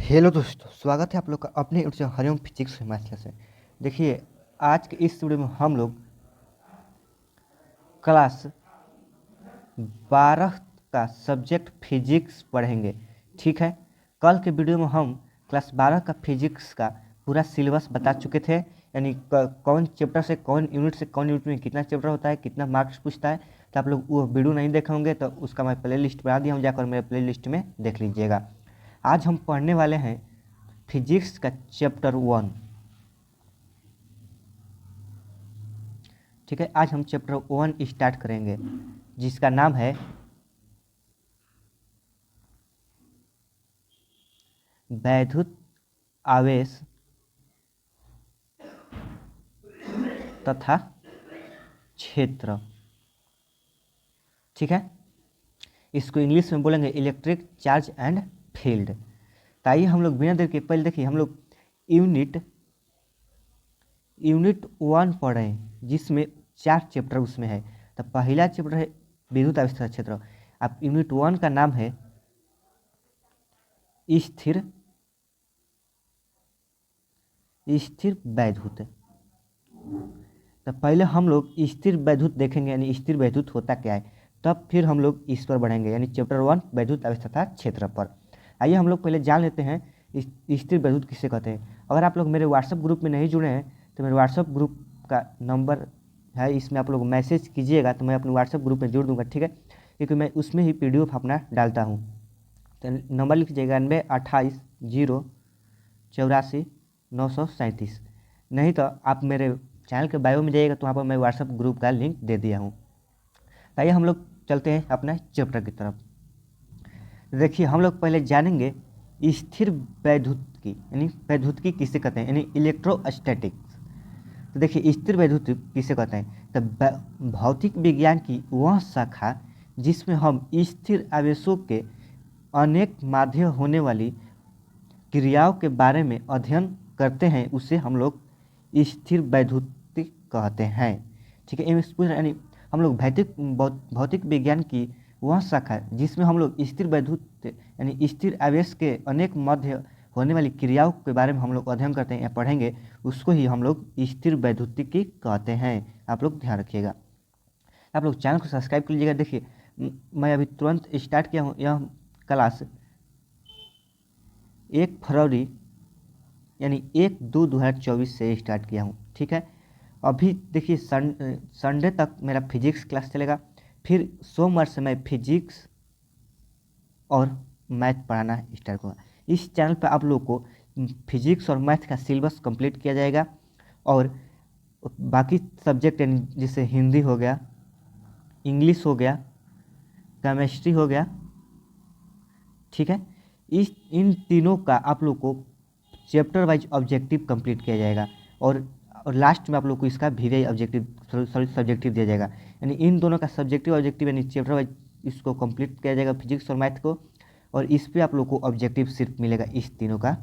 Hello दोस्तों, स्वागत है आप लोग का अपने YouTube Hariom physics math class में। देखिए, आज के इस वीडियो में हम लोग क्लास 12 का सब्जेक्ट फिजिक्स पढ़ेंगे। ठीक है, कल के वीडियो में हम क्लास 12 का फिजिक्स का पूरा सिलेबस बता चुके थे, यानी कौन चैप्टर से कौन यूनिट में कितना चैप्टर होता है, कितना मार्क्स पूछता है। तो आप लोग वो वीडियो नहीं देखे होंगे तो उसका मैं प्ले लिस्ट बना दिया हूँ, जाकर मेरे प्ले लिस्ट में देख लीजिएगा। आज हम पढ़ने वाले हैं फिजिक्स का चैप्टर 1। ठीक है, आज हम चैप्टर 1 स्टार्ट करेंगे, जिसका नाम है वैद्युत आवेश तथा क्षेत्र। ठीक है, इसको इंग्लिश में बोलेंगे इलेक्ट्रिक चार्ज एंड फील्ड। तो आइए हम लोग बिना देर के पहले देखिए, हम लोग यूनिट 1 पढ़ रहे हैं, जिसमें 4 चैप्टर उसमें है। तो पहला चैप्टर है विद्युत आवेश तथा क्षेत्र। अब यूनिट 1 का नाम है स्थिर वैद्युत। तो पहले हम लोग स्थिर वैद्युत देखेंगे, यानी स्थिर वैद्युत होता क्या है, तब फिर हम लोग इस पर बढ़ेंगे, यानी चैप्टर 1 वैद्युत आवेश तथा क्षेत्र पर। आइए हम लोग पहले जान लेते हैं स्थिर वैद्युत किसे कहते हैं। अगर आप लोग मेरे व्हाट्सएप ग्रुप में नहीं जुड़े हैं तो मेरे व्हाट्सएप ग्रुप का नंबर है, इसमें आप लोग मैसेज कीजिएगा तो मैं अपने व्हाट्सएप ग्रुप में जोड़ दूंगा। ठीक है, क्योंकि मैं उसमें ही PDF अपना डालता हूँ। तो नंबर लिख लीजिएगा 98 0 84 937। नहीं तो आप मेरे चैनल के बायो में जाइएगा तो वहाँ पर मैं व्हाट्सएप ग्रुप का लिंक दे दिया हूँ। आइए हम लोग चलते हैं अपने चैप्टर की तरफ। देखिए, हम लोग पहले जानेंगे स्थिर वैद्युतिकी, यानी वैद्युतिकी किसे कहते हैं, यानी इलेक्ट्रोस्टैटिक्स। तो देखिए, स्थिर वैद्युतिकी किसे कहते हैं, तो भौतिक विज्ञान की वह शाखा जिसमें हम स्थिर आवेशों के अनेक माध्य होने वाली क्रियाओं के बारे में अध्ययन करते हैं, उसे हम लोग स्थिर वैद्युतिक कहते हैं। ठीक है, यानी हम लोग भौतिक विज्ञान की वह शाखा जिसमें हम लोग स्थिर वैद्युत यानी स्थिर आवेश के अनेक मध्य होने वाली क्रियाओं के बारे में हम लोग अध्ययन करते हैं या पढ़ेंगे, उसको ही हम लोग स्थिर वैद्युतिकी कहते हैं। आप लोग ध्यान रखिएगा। आप लोग चैनल को सब्सक्राइब कर लीजिएगा। देखिए, मैं अभी तुरंत स्टार्ट किया हूँ यह क्लास 1 फरवरी यानी 1/2/2024 से स्टार्ट किया हूँ। ठीक है, अभी देखिए संडे तक मेरा फिजिक्स क्लास चलेगा, फिर सोमवार से मैं फिजिक्स और मैथ पढ़ाना स्टार्ट करूँगा। इस चैनल पर आप लोग को फिजिक्स और मैथ का सिलेबस कंप्लीट किया जाएगा, और बाकी सब्जेक्ट यानी जैसे हिंदी हो गया, इंग्लिश हो गया, केमिस्ट्री हो गया। ठीक है, इन तीनों का आप लोग को चैप्टर वाइज ऑब्जेक्टिव कंप्लीट किया जाएगा, और लास्ट में आप लोग को इसका VVI ऑब्जेक्टिव सब्जेक्टिव दिया जाएगा। यानी इन दोनों का सब्जेक्टिव ऑब्जेक्टिव यानी चैप्टर वाइज इसको कंप्लीट किया जाएगा, फिजिक्स और मैथ को, और इस पे आप लोग को ऑब्जेक्टिव सिर्फ मिलेगा इस तीनों का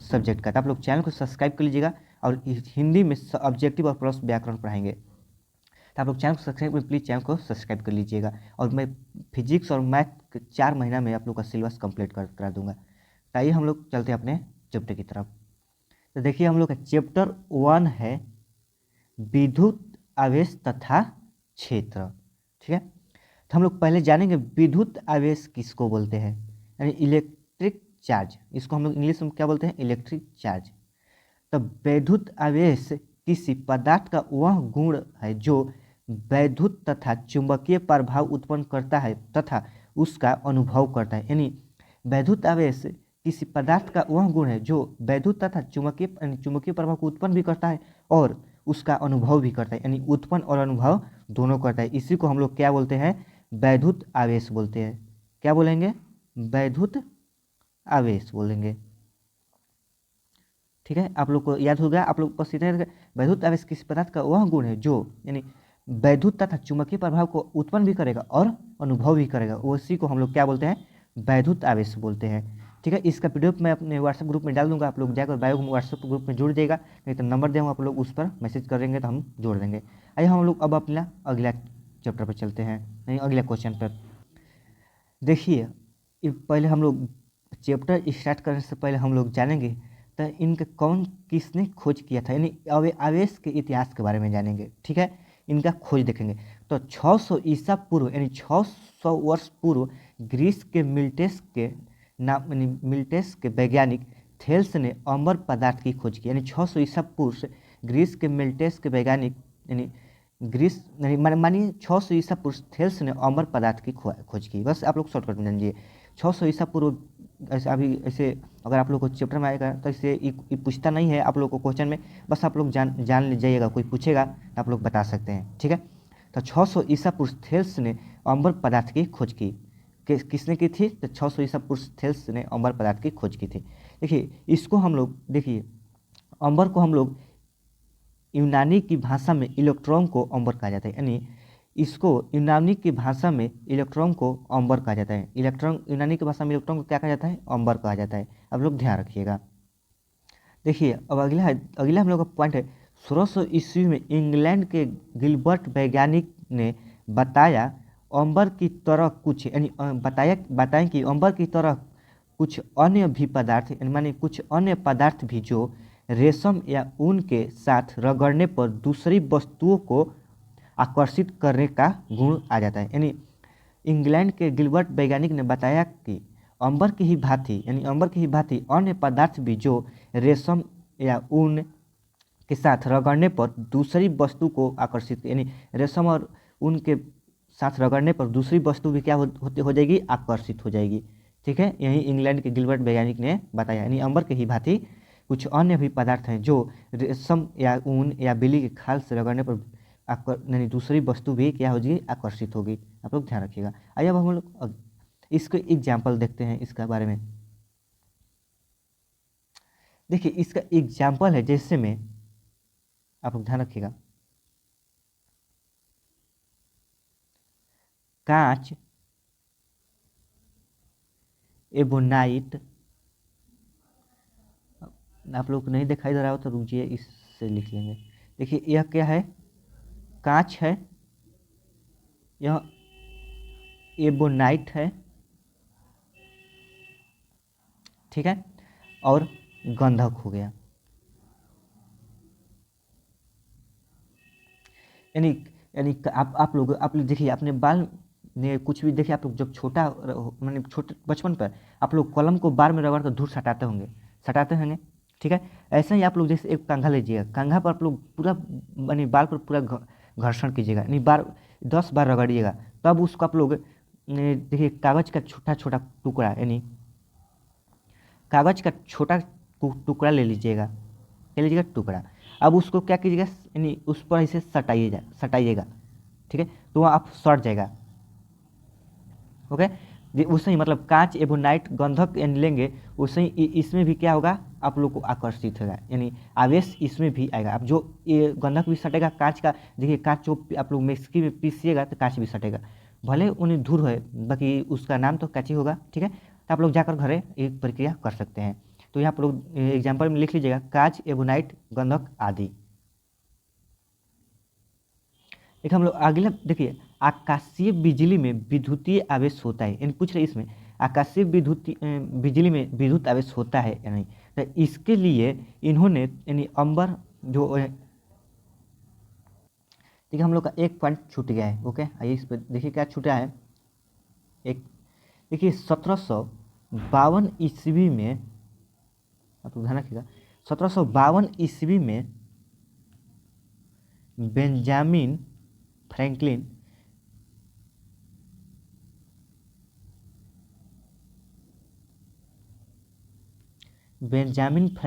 सब्जेक्ट का। तो आप लोग चैनल को सब्सक्राइब कर लीजिएगा, और हिंदी में ऑब्जेक्टिव और प्लस व्याकरण पढ़ाएंगे। तो आप लोग चैनल को सब्सक्राइब प्लीज़ चैनल को सब्सक्राइब कर लीजिएगा, और मैं फिजिक्स और मैथ 4 महीना में आप लोग का सिलेबस कंप्लीट करा दूंगा। तो आइए हम लोग चलते हैं अपने चैप्टर की तरफ। तो देखिए, हम लोग का चैप्टर 1 है विद्युत आवेश तथा क्षेत्र। ठीक है, तो हम लोग पहले जानेंगे विद्युत आवेश किसको बोलते हैं, यानी इलेक्ट्रिक चार्ज। इसको हम लोग इंग्लिश में क्या बोलते हैं, इलेक्ट्रिक चार्ज। तो वैद्युत आवेश किसी पदार्थ का वह गुण है जो वैद्युत तथा चुंबकीय प्रभाव उत्पन्न करता है तथा उसका अनुभव करता है। यानी वैद्युत आवेश किसी पदार्थ का वह गुण है जो वैद्युत तथा चुंबकीय प्रभाव को उत्पन्न भी करता है और उसका अनुभव भी करता है, यानी उत्पन्न और अनुभव दोनों करता है। इसी को हम लोग क्या बोलते हैं, वैद्युत आवेश बोलते हैं। क्या बोलेंगे, वैद्युत आवेश बोलेंगे। ठीक है, आप लोग को याद हो गया। आप लोग बस इतने वैद्युत आवेश किसी पदार्थ का वह गुण है जो यानी वैद्युत तथा चुंबकीय प्रभाव को उत्पन्न भी करेगा और अनुभव भी करेगा, उसी को हम लोग क्या बोलते हैं, वैद्युत आवेश बोलते हैं। ठीक है, इसका PDF मैं अपने व्हाट्सएप ग्रुप में डाल दूंगा, आप लोग जाकर बायो व्हाट्सएप ग्रुप में जुड़ जाएगा, नहीं तो नंबर दूँगा, आप लोग उस पर मैसेज करेंगे तो हम जोड़ देंगे। आइए हम लोग अब अपना अगला चैप्टर पर चलते हैं, नहीं अगला क्वेश्चन पर। देखिए, पहले हम लोग चैप्टर स्टार्ट करने से पहले हम लोग जानेंगे तो इनका किसने खोज किया था, यानी आवेश के इतिहास के बारे में जानेंगे। ठीक है, इनका खोज देखेंगे। तो 600 ईसा पूर्व यानी 600 वर्ष पूर्व ग्रीस के मिल्टेस के वैज्ञानिक थेल्स ने अम्बर पदार्थ की खोज की। यानी 600 ईसा पूर्व से ग्रीस के मिल्टेस के वैज्ञानिक यानी ग्रीस मानिए 600 ईसा पूर्व थेल्स ने अम्बर पदार्थ की खोज की। बस आप लोग शॉर्टकट में जानिए 600 ईसा पूर्व। ऐसे अभी ऐसे अगर आप लोग को चैप्टर में आएगा तो इसे ये पूछता नहीं है आप लोग को क्वेश्चन में, बस आप लोग जान लीजिएगा, कोई पूछेगा तो आप लोग बता सकते हैं। ठीक है, तो 600 ईसा पूर्व थेल्स ने अम्बर पदार्थ की खोज की। किसने की थी? तो 600 ईसा पूर्व थेल्स ने अम्बर पदार्थ की खोज की थी। देखिए इसको हम लोग, देखिए अम्बर को हम लोग यूनानी की भाषा में इलेक्ट्रॉन को अम्बर कहा जाता है, यानी इसको यूनानी की भाषा में इलेक्ट्रॉन को अम्बर कहा जाता है। यूनानी की भाषा में इलेक्ट्रॉन को क्या कहा जाता है? अम्बर कहा जाता है। आप लोग ध्यान रखिएगा। देखिए अब अगला हम लोग का पॉइंट है 1600 ईस्वी में इंग्लैंड के गिलबर्ट वैज्ञानिक ने बताया अम्बर की तरह कुछ, यानी बताएं कि अम्बर की तरह कुछ अन्य भी पदार्थ, माने कुछ अन्य पदार्थ भी जो रेशम या ऊन के साथ रगड़ने पर दूसरी वस्तुओं को आकर्षित करने का गुण आ जाता है। यानी इंग्लैंड के गिलबर्ट वैज्ञानिक ने बताया कि अंबर की ही भांति, यानी अंबर की ही भांति अन्य पदार्थ भी जो रेशम या ऊन के साथ रगड़ने पर दूसरी वस्तु को आकर्षित, यानी रेशम और ऊन के साथ रगड़ने पर दूसरी वस्तु भी क्या हो जाएगी? आकर्षित हो जाएगी। ठीक है, यही इंग्लैंड के गिलबर्ट वैज्ञानिक ने बताया। यानी अंबर की ही भांति कुछ अन्य भी पदार्थ हैं जो रेशम या ऊन या बिल्ली के खाल से रगड़ने पर यानी दूसरी वस्तु भी क्या हो जाएगी? आकर्षित होगी। आप लोग ध्यान रखिएगा। आइए अब हम लोग इसको एग्जाम्पल देखते हैं इसका बारे में। देखिए इसका एग्जाम्पल है, जैसे में आप लोग ध्यान रखिएगा, कांच, एबोनाइट। आप लोग को नहीं दिखाई दे रहा हो तो रुकिए, इससे लिख लेंगे। देखिए यह क्या है? कांच है, यह एबोनाइट है, ठीक है, और गंधक हो गया। यानी यानी आप लोग देखिए अपने बाल ने कुछ भी देखिए, आप लोग जब छोटा मैंने छोटे बचपन पर आप लोग कलम को बार में रगड़ कर धूल सटाते होंगे। ठीक है, ऐसा ही आप लोग जैसे एक कंघा लीजिएगा, कंघा पर आप लोग पूरा यानी बाल पर पूरा घर्षण कीजिएगा, यानी 10 बार रगड़िएगा, तब उसको आप लोग देखिए कागज का छोटा छोटा टुकड़ा, यानी कागज का छोटा टुकड़ा ले लीजिएगा टुकड़ा। अब उसको क्या कीजिएगा? यानी उस पर इसे सटाइएगा, ठीक है, तो वह आप सट जाएगा। ओके, वैसे ही मतलब कांच एबोनाइट गंधक यानी लेंगे, वैसे ही इसमें भी क्या होगा? आप लोग को आकर्षित होगा, यानी आवेश इसमें भी आएगा। अब जो ये गंधक भी सटेगा कांच का, देखिए कांच जो आप लोग मिक्सी में पीसिएगा तो कांच भी सटेगा, भले उन्हें दूर है, बाकी उसका नाम तो कांच ही होगा। ठीक है, तो आप लोग जाकर घरे एक प्रक्रिया कर सकते हैं। तो यहाँ पर लोग एग्जाम्पल में लिख लीजिएगा कांच, एबोनाइट, गंधक आदि। देखिए हम लोग अगला देखिए, आकाशीय बिजली में विद्युतीय आवेश होता है, यानी पूछ रहे इसमें आकाशीय बिजली में विद्युत आवेश होता है या नहीं। तो इसके लिए इन्होंने यानी अंबर जो देखिए हम लोग का एक पॉइंट छूट गया है। ओके, आइए इस पर देखिए क्या छूटा है। एक देखिए 1752 ईस्वी में, आप ध्यान रखिएगा, 1752 ईस्वी में बेंजामिन फ्रैंकलिन वैज्ञानिक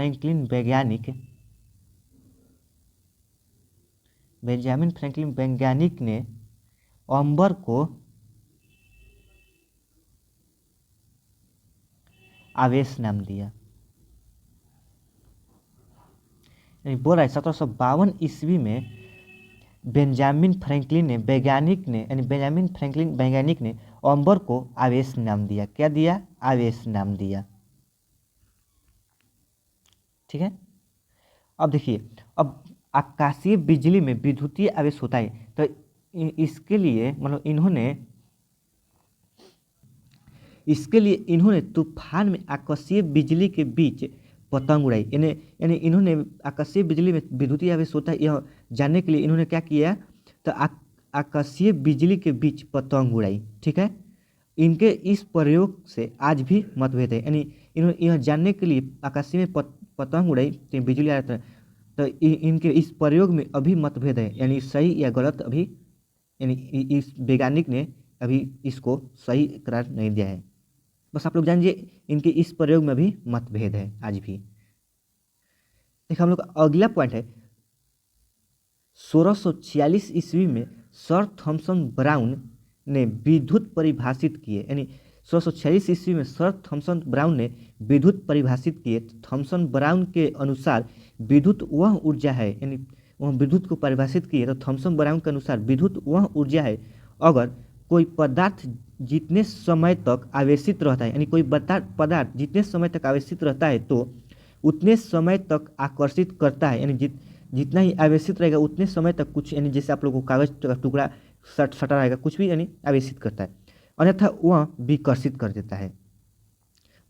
ने अंबर को आवेश नाम दिया। बोल रहा है 1752 ईस्वी में बेंजामिन फ्रैंकलिन वैज्ञानिक ने अंबर को आवेश नाम दिया। क्या दिया? आवेश नाम दिया। ठीक है, अब देखिए, अब आकाशीय बिजली में विद्युतीय आवेश होता है, तो इसके लिए मतलब इन्होंने इसके लिए इन्होंने तूफान में आकाशीय बिजली के बीच पतंग उड़ाई। यानी यानी इन्होंने आकाशीय बिजली में विद्युतीय आवेश होता है यह जानने के लिए इन्होंने क्या किया, तो आकाशीय बिजली के बीच पतंग उड़ाई। ठीक है, इनके इस प्रयोग से आज भी मतभेद है। यानी इन्होंने यह जानने के लिए आकाशीय में पतंग उड़ाई तो बिजली आ रहा था, तो इनके इस प्रयोग में अभी मतभेद है, यानी सही या गलत अभी, यानी इस वैज्ञानिक ने अभी इसको सही करार नहीं दिया है। बस आप लोग जानिए इनके इस प्रयोग में भी मतभेद है आज भी। देखिए हम लोग का अगला पॉइंट है 1646 ईस्वी में सर थॉमसन ब्राउन ने विद्युत परिभाषित किए। यानी 1646 ईस्वी में सर थॉमसन ब्राउन ने विद्युत परिभाषित किए। थॉमसन ब्राउन के अनुसार विद्युत वह ऊर्जा है, यानी वह विद्युत को परिभाषित किए तो थॉमसन ब्राउन के अनुसार विद्युत वह ऊर्जा है अगर कोई पदार्थ जितने समय तक आवेशित रहता है, यानी कोई पदार्थ जितने समय तक आवेशित रहता है तो उतने समय तक आकर्षित करता है। यानी जितना ही आवेशित रहेगा उतने समय तक कुछ, यानी जैसे आप लोगों को कागज का टुकड़ा सटा रहेगा कुछ भी, यानी आवेशित करता है, अन्यथा वह विकर्षित कर देता है।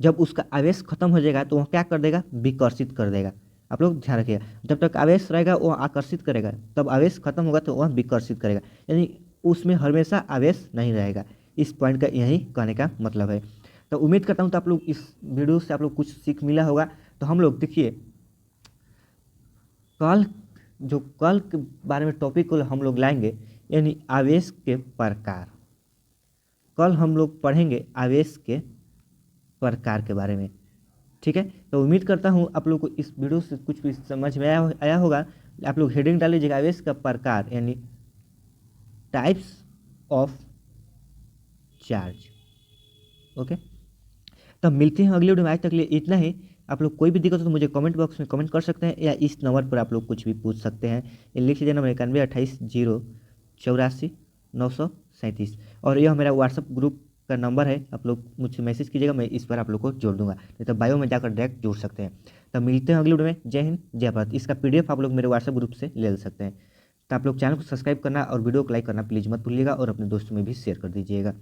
जब उसका आवेश खत्म हो जाएगा तो वह क्या कर देगा, विकर्षित कर देगा। आप लोग ध्यान रखिएगा, जब तक आवेश रहेगा वह आकर्षित करेगा, तब आवेश खत्म होगा तो वह विकर्षित करेगा, यानी उसमें हमेशा आवेश नहीं रहेगा। इस पॉइंट का यही कहने का मतलब है। तो उम्मीद करता हूँ तो आप लोग इस वीडियो से आप लोग कुछ सीख मिला होगा। तो हम लोग देखिए कल के बारे में टॉपिक को हम लोग लाएंगे, यानी आवेश के प्रकार। कल हम लोग पढ़ेंगे आवेश के प्रकार के बारे में। ठीक है, तो उम्मीद करता हूँ आप लोग को इस वीडियो से कुछ भी समझ में आया होगा। आप लोग हेडिंग डाल लीजिएगा आवेश का प्रकार, यानी टाइप्स ऑफ चार्ज। ओके, तो मिलते हैं अगले वीडियो में। आज तक के लिए इतना ही। आप लोग कोई भी दिक्कत हो तो मुझे कमेंट बॉक्स में कमेंट कर सकते हैं या इस नंबर पर आप लोग कुछ भी पूछ सकते हैं। ये लिख लीजिए नंबर 9128084937, और यह मेरा व्हाट्सअप ग्रुप का नंबर है। आप लोग मुझसे मैसेज कीजिएगा, मैं इस पर आप लोग को जोड़ दूंगा, नहीं तो बायो में जाकर डायरेक्ट जोड़ सकते हैं। तो मिलते हैं अगले वीडियो में। जय हिंद जय भारत। इसका PDF आप लोग मेरे व्हाट्सअप ग्रुप से ले सकते हैं। तो आप लोग चैनल को सब्सक्राइब करना और वीडियो को लाइक करना प्लीज़ मत भूलिएगा, और अपने दोस्तों में भी शेयर कर दीजिएगा।